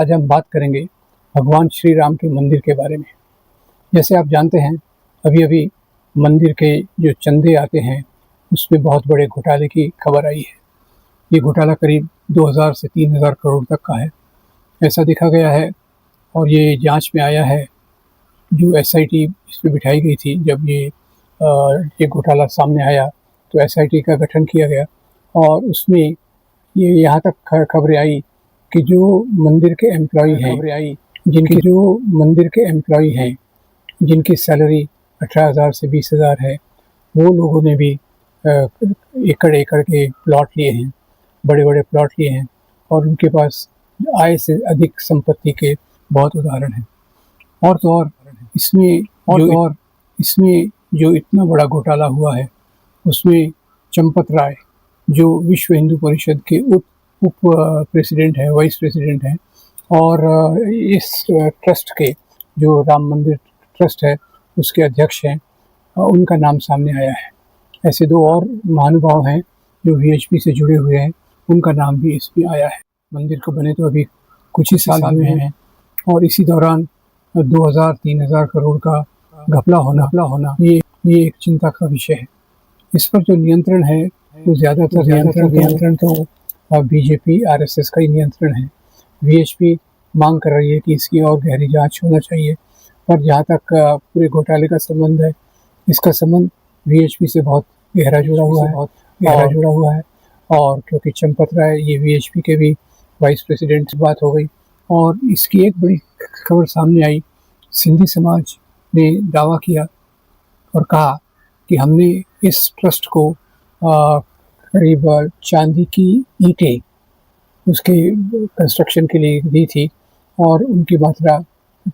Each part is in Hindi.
आज हम बात करेंगे भगवान श्री राम के मंदिर के बारे में। जैसे आप जानते हैं, अभी अभी मंदिर के जो चंदे आते हैं उसमें बहुत बड़े घोटाले की खबर आई है। ये घोटाला करीब 2000 से 3000 करोड़ तक का है, ऐसा देखा गया है। और ये जांच में आया है, जो एसआईटी इस पर बिठाई गई थी। जब ये घोटाला सामने आया तो एसआईटी का गठन किया गया और उसमें ये यहाँ तक खबरें आई कि जो मंदिर के एम्प्लॉई हैं, जिनकी सैलरी 18,000 से 20,000 है, वो लोगों ने भी एकड़ एकड़ के प्लॉट लिए हैं, बड़े बड़े प्लॉट लिए हैं और उनके पास आय से अधिक संपत्ति के बहुत उदाहरण हैं। और तो और इसमें जो इतना बड़ा घोटाला हुआ है, उसमें चंपत राय, जो विश्व हिंदू परिषद के उप प्रेसिडेंट है, वाइस प्रेसिडेंट हैं, और इस ट्रस्ट के, जो राम मंदिर ट्रस्ट है, उसके अध्यक्ष हैं, उनका नाम सामने आया है। ऐसे दो और महानुभाव हैं जो वीएचपी से जुड़े हुए हैं, उनका नाम भी इसमें आया है। मंदिर को बने तो अभी कुछ ही साल हुए हैं और इसी दौरान 2000-3000 करोड़ का घपला होना ये एक चिंता का विषय है। इस पर जो नियंत्रण है वो ज़्यादातर नियंत्रण तो बीजेपी आरएसएस का ही नियंत्रण है। वीएचपी मांग कर रही है कि इसकी और गहरी जांच होना चाहिए, पर जहाँ तक पूरे घोटाले का संबंध है, इसका संबंध वीएचपी से बहुत गहरा जुड़ा हुआ है। और क्योंकि चंपत राय ये वीएचपी के भी वाइस प्रेसिडेंट से बात हो गई और इसकी एक बड़ी खबर सामने आई। सिंधी समाज ने दावा किया और कहा कि हमने इस ट्रस्ट को करीब चांदी की ईंटें उसके कंस्ट्रक्शन के लिए दी थी और उनकी मात्रा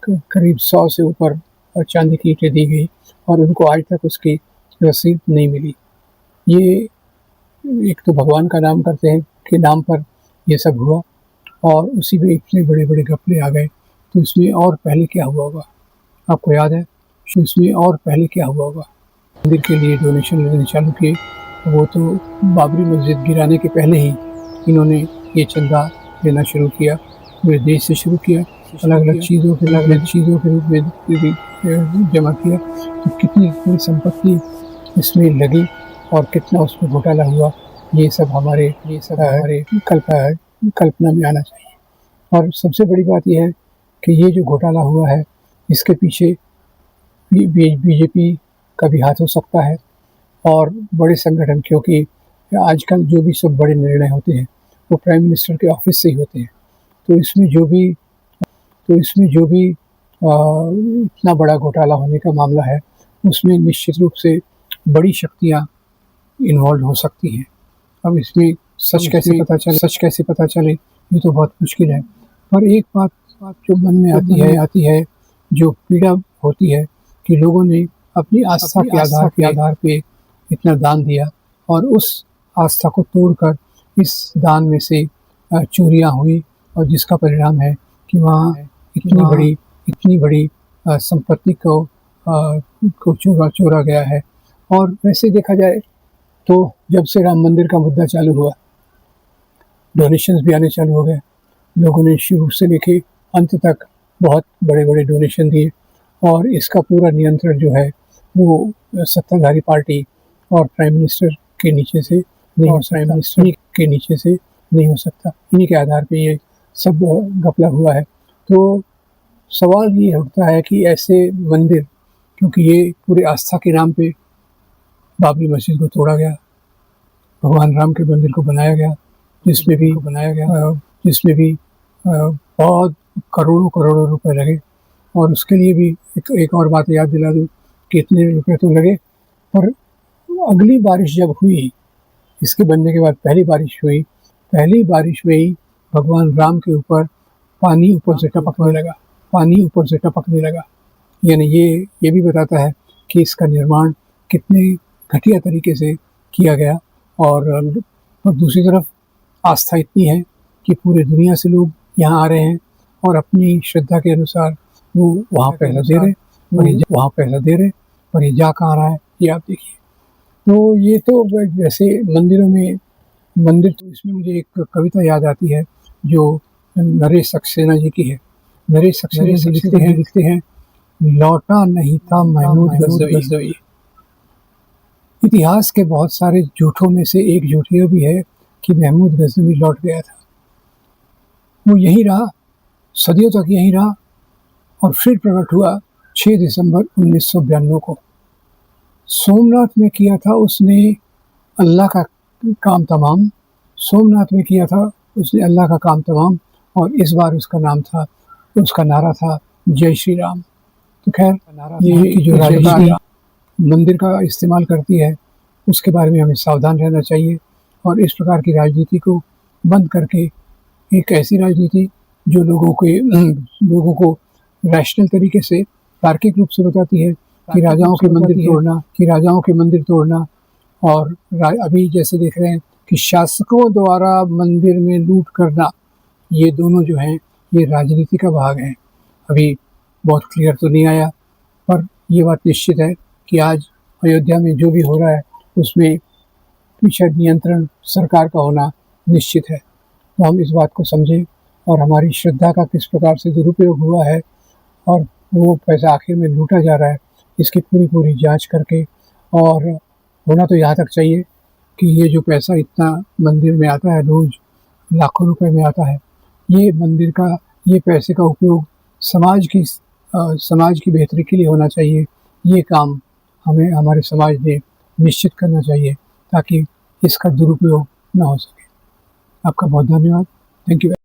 करीब 100 से ऊपर चांदी की ईंटें दी गई और उनको आज तक उसकी रसीद नहीं मिली। ये एक तो भगवान का नाम करते हैं के नाम पर ये सब हुआ और उसी में इतने बड़े बड़े घपले आ गए। तो इसमें और पहले क्या हुआ होगा, आपको याद है? इसमें और पहले क्या हुआ होगा? मंदिर के लिए डोनेशन लेने चालू किए, वो तो बाबरी मस्जिद गिराने के पहले ही इन्होंने ये चंदा लेना शुरू किया, पूरे देश से शुरू किया, अलग अलग चीज़ों के रूप में जमा किया। तो कितनी पूरी संपत्ति इसमें लगी और कितना उसमें घोटाला हुआ, ये सब हमारे कल्पना में आना चाहिए। और सबसे बड़ी बात यह है कि ये जो घोटाला हुआ है, इसके पीछे बीजेपी का भी हाथ हो सकता है और बड़े संगठन, क्योंकि आजकल जो भी सब बड़े निर्णय होते हैं वो प्राइम मिनिस्टर के ऑफिस से ही होते हैं। तो इसमें जो भी इतना बड़ा घोटाला होने का मामला है, उसमें निश्चित रूप से बड़ी शक्तियां इन्वॉल्व हो सकती हैं। अब इसमें सच कैसे पता चले ये तो बहुत मुश्किल है। पर एक बात जो मन में आती है, जो पीड़ा होती है कि लोगों ने अपनी आस्था के आधार पे इतना दान दिया और उस आस्था को तोड़कर इस दान में से चोरियां हुई और जिसका परिणाम है कि वहाँ इतनी बड़ी संपत्ति को चोरा गया है। और वैसे देखा जाए तो जब से राम मंदिर का मुद्दा चालू हुआ, डोनेशंस भी आने चालू हो गए। लोगों ने शुरू से लेके अंत तक बहुत बड़े बड़े डोनेशन दिए और इसका पूरा नियंत्रण जो है वो सत्ताधारी पार्टी और प्राइम मिनिस्टर के नीचे से नहीं हो सकता। इन्हीं के आधार पे ये सब घपला हुआ है। तो सवाल ये उठता है कि ऐसे मंदिर, क्योंकि ये पूरे आस्था के नाम पे बाबरी मस्जिद को तोड़ा गया, भगवान राम के मंदिर को बनाया गया, जिसमें भी बहुत करोड़ों रुपए लगे। और उसके लिए भी एक और बात याद दिला दूँ कि इतने रुपए तो लगे, पर अगली बारिश जब हुई, इसके बनने के बाद पहली बारिश में ही भगवान राम के ऊपर पानी ऊपर से टपकने लगा। यानी ये भी बताता है कि इसका निर्माण कितने घटिया तरीके से किया गया। और दूसरी तरफ आस्था इतनी है कि पूरे दुनिया से लोग यहाँ आ रहे हैं और अपनी श्रद्धा के अनुसार वो वहाँ पैसा दे रहे और ये जा कहाँ रहा है, ये आप देखिए। तो ये तो वैसे मंदिर तो इसमें मुझे एक कविता याद आती है जो नरेश सक्सेना जी की है। नरेश सक्सेना जी लिखते हैं लौटा नहीं था महमूद गजनवी। इतिहास के बहुत सारे झूठों में से एक झूठ यह भी है कि महमूद गजनवी लौट गया था। वो यहीं रहा, सदियों तक यहीं रहा और फिर प्रकट हुआ 6 दिसंबर 1992 को। सोमनाथ में किया था उसने अल्लाह का काम तमाम। सोमनाथ में किया था उसने अल्लाह का काम तमाम और इस बार उसका नारा था जय श्री राम। तो खैर, ये जो राजनीति मंदिर का इस्तेमाल करती है उसके बारे में हमें सावधान रहना चाहिए और इस प्रकार की राजनीति को बंद करके एक ऐसी राजनीति जो लोगों को रैशनल तरीके से, तार्किक रूप से बताती है कि राजाओं के मंदिर तोड़ना और अभी जैसे देख रहे हैं कि शासकों द्वारा मंदिर में लूट करना, ये दोनों जो हैं ये राजनीति का भाग है। अभी बहुत क्लियर तो नहीं आया, पर ये बात निश्चित है कि आज अयोध्या में जो भी हो रहा है उसमें पीछे नियंत्रण सरकार का होना निश्चित है। तो हम इस बात को समझें और हमारी श्रद्धा का किस प्रकार से दुरुपयोग हुआ है और वो पैसा आखिर में लूटा जा रहा है, इसकी पूरी जांच करके, और होना तो यहाँ तक चाहिए कि ये जो पैसा इतना मंदिर में आता है, रोज लाखों रुपए में आता है, ये पैसे का उपयोग समाज की बेहतरी के लिए होना चाहिए। ये काम हमें हमारे समाज ने निश्चित करना चाहिए ताकि इसका दुरुपयोग न हो सके। आपका बहुत धन्यवाद। Thank you.